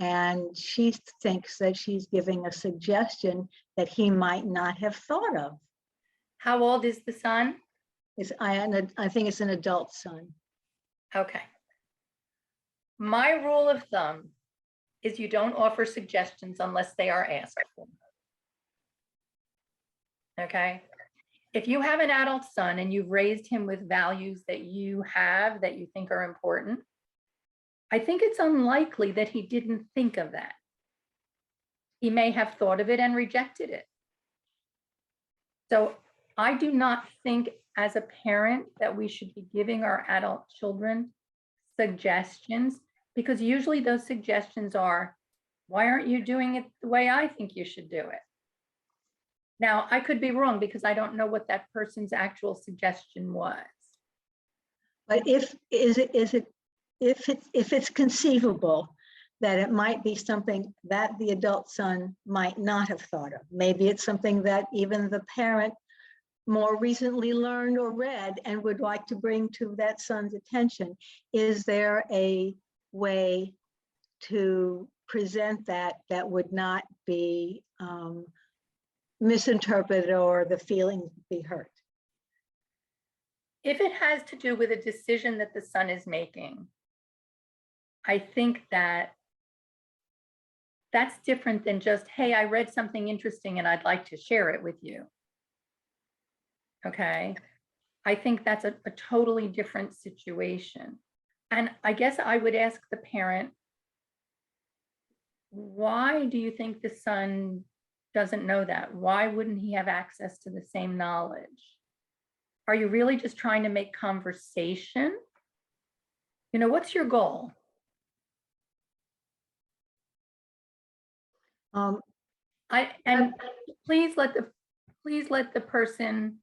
Speaker 5: and she thinks that she's giving a suggestion that he might not have thought of.
Speaker 3: How old is the son?
Speaker 5: I think it's an adult son.
Speaker 3: Okay. My rule of thumb is you don't offer suggestions unless they are asked for. Okay. If you have an adult son and you've raised him with values that you have that you think are important, I think it's unlikely that he didn't think of that. He may have thought of it and rejected it. So I do not think as a parent that we should be giving our adult children suggestions, because usually those suggestions are, why aren't you doing it the way I think you should do it? Now, I could be wrong because I don't know what that person's actual suggestion was.
Speaker 5: But if it's conceivable that it might be something that the adult son might not have thought of, maybe it's something that even the parent more recently learned or read and would like to bring to that son's attention. Is there a way to present that would not be misinterpreted or the feelings be hurt?
Speaker 3: If it has to do with a decision that the son is making, I think that that's different than just, hey, I read something interesting and I'd like to share it with you. Okay. I think that's a totally different situation. And I guess I would ask the parent, why do you think the son doesn't know that? Why wouldn't he have access to the same knowledge? Are you really just trying to make conversation? You know, what's your goal? And please let the person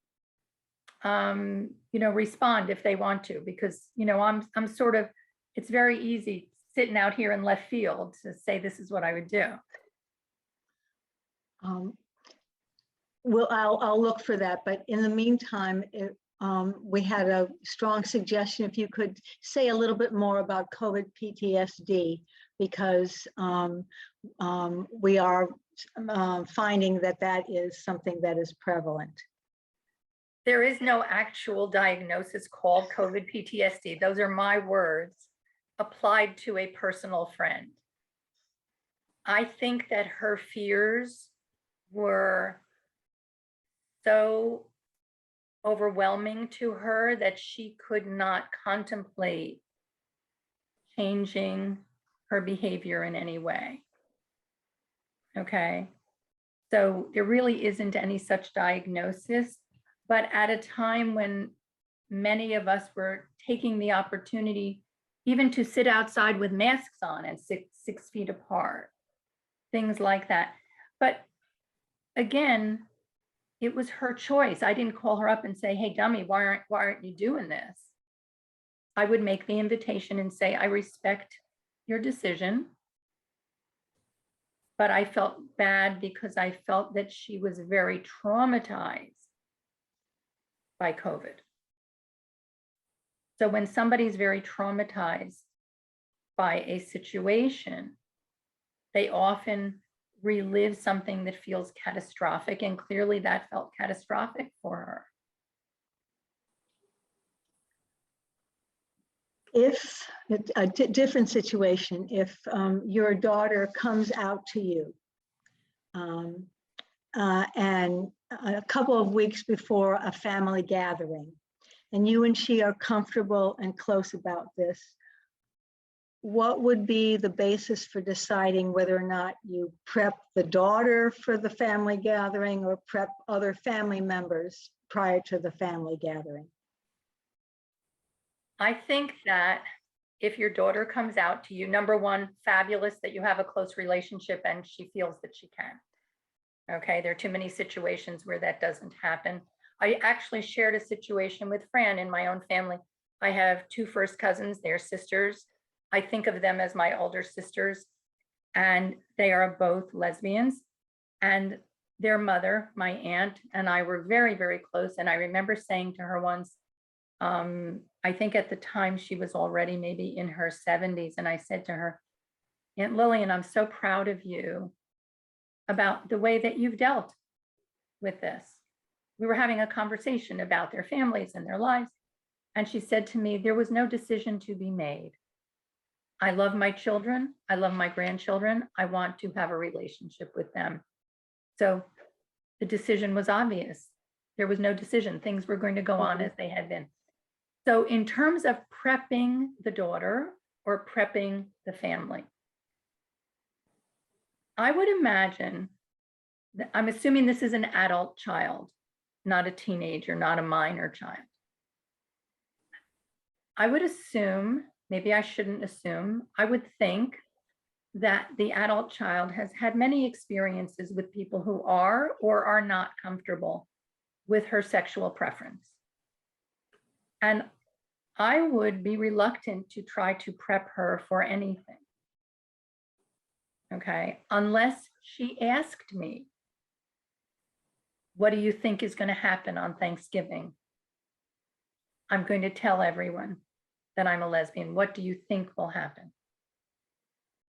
Speaker 3: respond if they want to, because I'm sort of, it's very easy sitting out here in left field to say this is what I would do.
Speaker 5: Well, I'll look for that, but in the meantime, we had a strong suggestion if you could say a little bit more about COVID PTSD, because we are finding that is something that is prevalent.
Speaker 3: There is no actual diagnosis called COVID PTSD. Those are my words applied to a personal friend. I think that her fears were so overwhelming to her that she could not contemplate changing her behavior in any way. Okay. So there really isn't any such diagnosis, but at a time when many of us were taking the opportunity even to sit outside with masks on and 6 feet apart, things like that. But again, it was her choice. I didn't call her up and say, hey, dummy, why aren't you doing this? I would make the invitation and say, I respect your decision, but I felt bad because I felt that she was very traumatized by COVID. So when somebody's very traumatized by a situation, they often relive something that feels catastrophic, and clearly that felt catastrophic for her.
Speaker 5: If a different situation, if your daughter comes out to you and a couple of weeks before a family gathering, and you and she are comfortable and close about this, what would be the basis for deciding whether or not you prep the daughter for the family gathering or prep other family members prior to the family gathering?
Speaker 3: I think that if your daughter comes out to you, number one, fabulous that you have a close relationship and she feels that she can. Okay, there are too many situations where that doesn't happen. I actually shared a situation with Fran in my own family. I have 2 first cousins, they're sisters. I think of them as my older sisters, and they are both lesbians. And their mother, my aunt, and I were very, very close. And I remember saying to her once, I think at the time she was already maybe in her 70s. And I said to her, Aunt Lillian, I'm so proud of you about the way that you've dealt with this. We were having a conversation about their families and their lives. And she said to me, there was no decision to be made. I love my children. I love my grandchildren. I want to have a relationship with them. So the decision was obvious. There was no decision. Things were going to go on as they had been. So in terms of prepping the daughter or prepping the family, I would imagine that, I'm assuming this is an adult child, not a teenager, not a minor child. I would assume, maybe I shouldn't assume, I would think that the adult child has had many experiences with people who are or are not comfortable with her sexual preference. And I would be reluctant to try to prep her for anything. Okay, unless she asked me, what do you think is going to happen on Thanksgiving? I'm going to tell everyone that I'm a lesbian. What do you think will happen?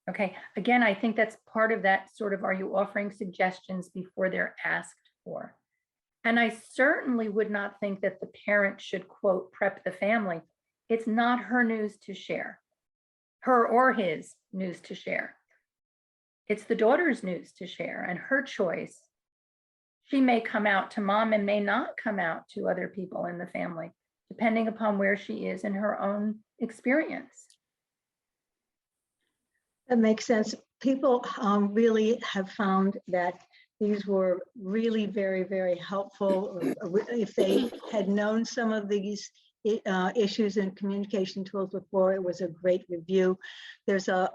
Speaker 3: Okay, again, I think that's part of that sort of, are you offering suggestions before they're asked for? And I certainly would not think that the parent should, quote, prep the family. It's not her news to share, her or his news to share. It's the daughter's news to share and her choice. She may come out to mom and may not come out to other people in the family, depending upon where she is in her own experience.
Speaker 5: That makes sense. People really have found that these were really very, very helpful. If they had known some of these issues and communication tools before, it was a great review. There's a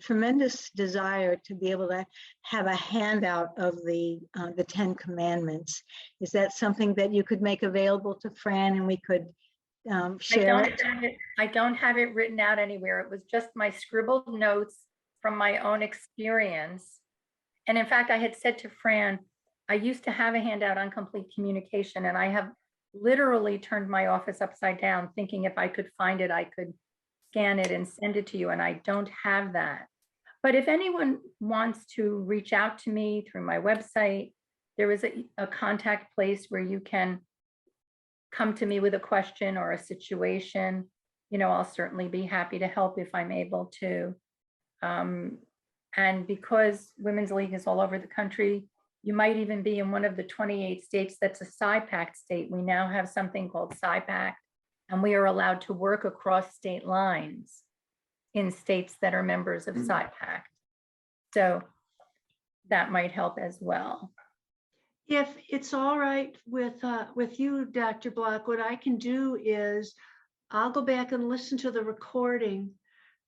Speaker 5: tremendous desire to be able to have a handout of the 10 Commandments. Is that something that you could make available to Fran and we could share it?
Speaker 3: I don't have it written out anywhere. It was just my scribbled notes from my own experience. And in fact, I had said to Fran, I used to have a handout on complete communication, and I have literally turned my office upside down thinking if I could find it, I could scan it and send it to you, and I don't have that. But if anyone wants to reach out to me through my website, there is a contact place where you can come to me with a question or a situation. You know, I'll certainly be happy to help if I'm able to. And because Women's League is all over the country, you might even be in one of the 28 states that's a PSI-PACT state. We now have something called PSI-PACT, and we are allowed to work across state lines in states that are members of PSI-PACT. So that might help as well.
Speaker 1: If it's all right with you, Dr. Block, what I can do is I'll go back and listen to the recording,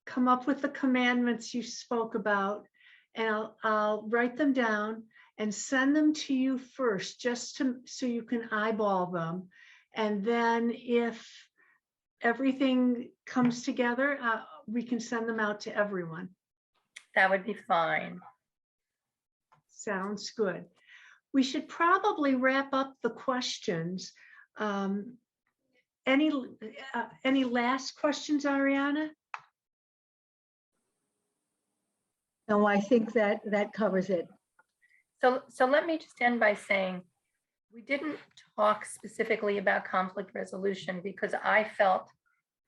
Speaker 1: come up with the commandments you spoke about, and I'll write them down and send them to you first, just so you can eyeball them. And then if everything comes together, we can send them out to everyone.
Speaker 3: That would be fine.
Speaker 1: Sounds good. We should probably wrap up the questions. Any last questions, Ariana?
Speaker 5: No, I think that covers it.
Speaker 3: So let me just end by saying, we didn't talk specifically about conflict resolution because I felt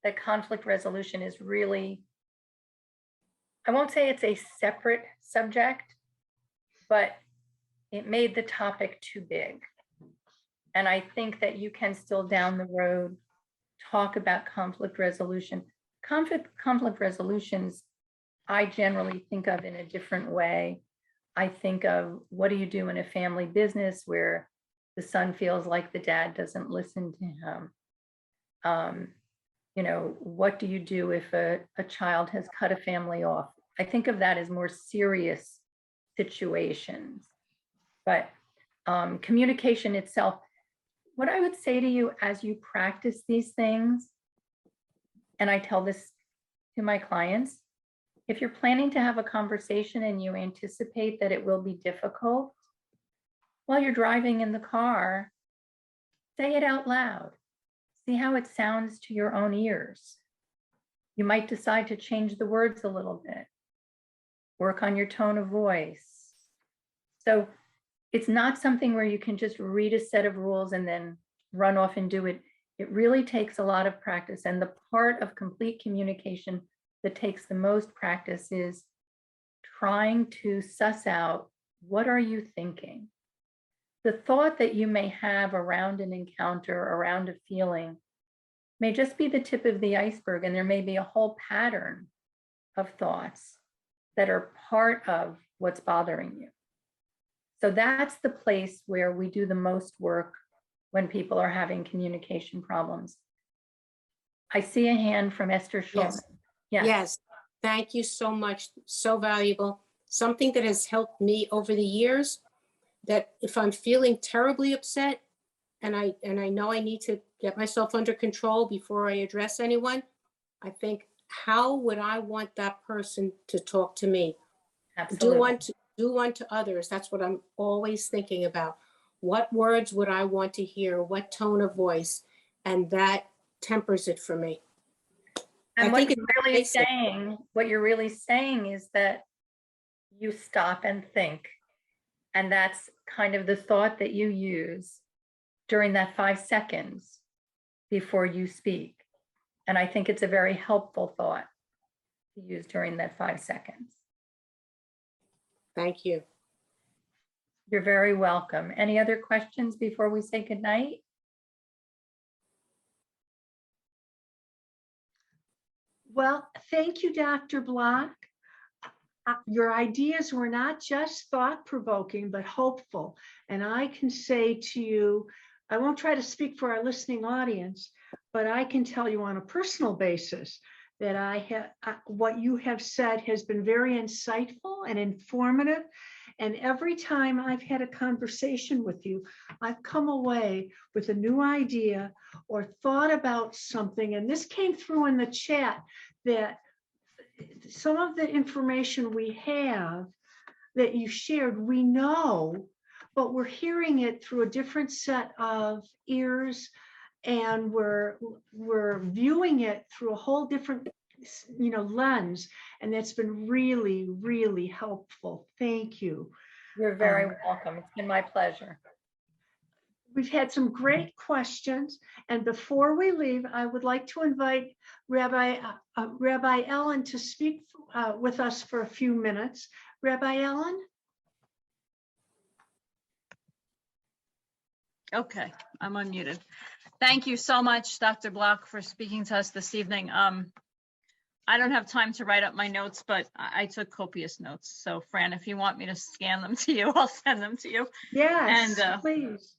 Speaker 3: that conflict resolution is really, I won't say it's a separate subject, but it made the topic too big. And I think that you can still down the road talk about conflict resolution. Conflict resolutions, I generally think of in a different way. I think of, what do you do in a family business where the son feels like the dad doesn't listen to him? You know, what do you do if a child has cut a family off? I think of that as more serious situations. But communication itself, what I would say to you as you practice these things, and I tell this to my clients, if you're planning to have a conversation and you anticipate that it will be difficult, while you're driving in the car, say it out loud. See how it sounds to your own ears. You might decide to change the words a little bit. Work on your tone of voice. So it's not something where you can just read a set of rules and then run off and do it. It really takes a lot of practice. And the part of complete communication that takes the most practice is trying to suss out, what are you thinking? the thought that you may have around an encounter, around a feeling, may just be the tip of the iceberg, and there may be a whole pattern of thoughts that are part of what's bothering you. So that's the place where we do the most work when people are having communication problems. I see a hand from Esther Schulman.
Speaker 6: Yes.
Speaker 3: Yes.
Speaker 6: Yes, thank you so much. So valuable. Something that has helped me over the years, that if I'm feeling terribly upset and I know I need to get myself under control before I address anyone, I think, how would I want that person to talk to me?
Speaker 3: Absolutely.
Speaker 6: Do unto others. That's what I'm always thinking about. What words would I want to hear? What tone of voice? And that tempers it for me.
Speaker 3: And
Speaker 6: I
Speaker 3: what
Speaker 6: think
Speaker 3: you're really saying is that you stop and think. And that's kind of the thought that you use during that 5 seconds before you speak. And I think it's a very helpful thought to use during that 5 seconds.
Speaker 6: Thank you.
Speaker 3: You're very welcome. Any other questions before we say goodnight?
Speaker 1: Well, thank you, Dr. Block. Your ideas were not just thought-provoking, but hopeful. And I can say to you, I won't try to speak for our listening audience, but I can tell you on a personal basis that what you have said has been very insightful and informative. And every time I've had a conversation with you, I've come away with a new idea or thought about something. And this came through in the chat, that some of the information we have that you shared, we know, but we're hearing it through a different set of ears, and we're viewing it through a whole different lens, and that's been really, really helpful. Thank you.
Speaker 3: You're very welcome. It's been my pleasure.
Speaker 1: We've had some great questions, and before we leave, I would like to invite Rabbi Ellen to speak with us for a few minutes. Rabbi Ellen?
Speaker 7: Okay, I'm unmuted. Thank you so much, Dr. Block, for speaking to us this evening. I don't have time to write up my notes, but I took copious notes. So Fran, if you want me to scan them to you, I'll send them to you.
Speaker 1: Yes,
Speaker 7: And,
Speaker 1: please.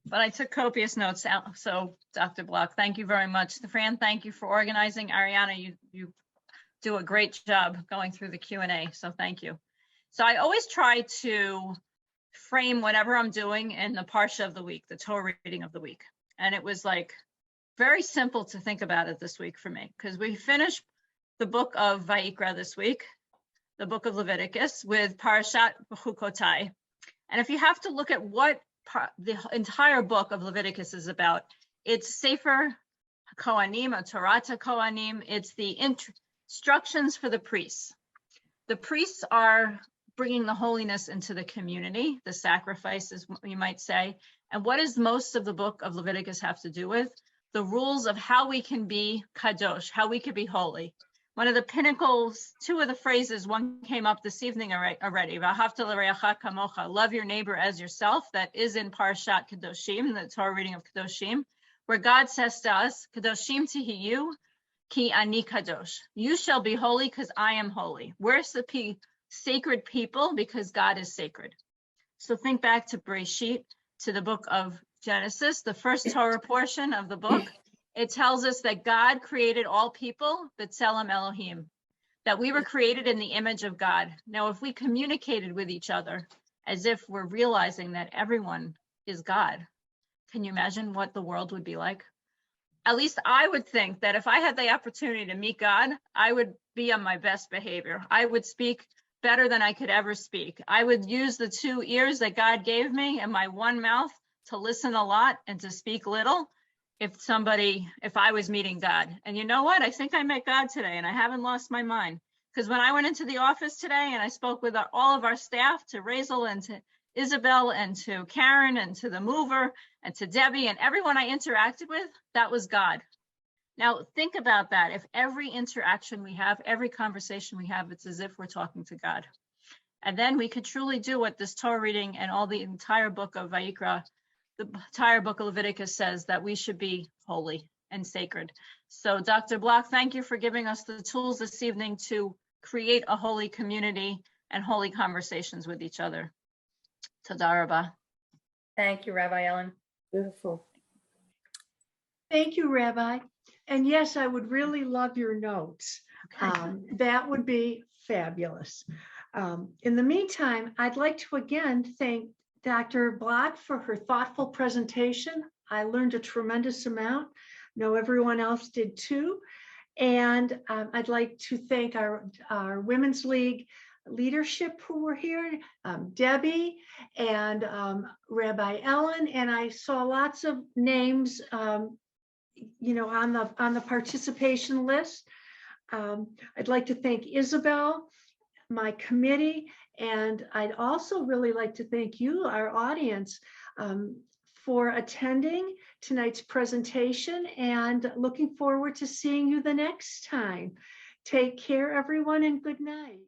Speaker 7: But I took copious notes out. So Dr. Block, thank you very much. Fran, thank you for organizing. Ariana, you do a great job going through the Q&A. So thank you. So I always try to frame whatever I'm doing in the Parsha of the week, the Torah reading of the week. And it was like very simple to think about it this week for me, because we finished the book of Vayikra this week, the book of Leviticus, with Parashat Bechukotai. And if you have to look at what the entire book of Leviticus is about, it's Sefer Kohanim, or Torah Kohanim. It's the instructions for the priests. The priests are bringing the holiness into the community, the sacrifices, you might say. And what does most of the book of Leviticus have to do with? The rules of how we can be kadosh, how we can be holy. One of the pinnacles, two of the phrases, one came up this evening already, V'ahavta l'reacha kamocha, love your neighbor as yourself, that is in Parshat Kedoshim, the Torah reading of Kedoshim, where God says to us, Kedoshim tihiyu, ki ani kadosh. You shall be holy because I am holy. We're sacred people because God is sacred. So think back to Bereshit, to the book of Genesis, the first Torah portion of the book. It tells us that God created all people, B'Tselem Elohim, that we were created in the image of God. Now, if we communicated with each other as if we're realizing that everyone is God, can you imagine what the world would be like? At least I would think that if I had the opportunity to meet God, I would be on my best behavior. I would speak better than I could ever speak. I would use the 2 ears that God gave me and my one mouth to listen a lot and to speak little. If I was meeting God. And you know what? I think I met God today, and I haven't lost my mind. Because when I went into the office today and I spoke with all of our staff, to Razel and to Isabel and to Karen and to the mover and to Debbie and everyone I interacted with, that was God. Now think about that. If every interaction we have, every conversation we have, it's as if we're talking to God. And then we could truly do what this Torah reading and all the entire book of Vayikra, the entire book of Leviticus says, that we should be holy and sacred. So Dr. Block, thank you for giving us the tools this evening to create a holy community and holy conversations with each other. Toda rabah.
Speaker 3: Thank you, Rabbi Ellen.
Speaker 6: Beautiful.
Speaker 1: Thank you, Rabbi. And yes, I would really love your notes. That would be fabulous. In the meantime, I'd like to again thank Dr. Block for her thoughtful presentation. I learned a tremendous amount. Know everyone else did too. And I'd like to thank our Women's League leadership who were here, Debbie and Rabbi Ellen, and I saw lots of names, on the participation list. I'd like to thank Isabel, my committee, and I'd also really like to thank you, our audience, for attending tonight's presentation and looking forward to seeing you the next time. Take care, everyone, and good night.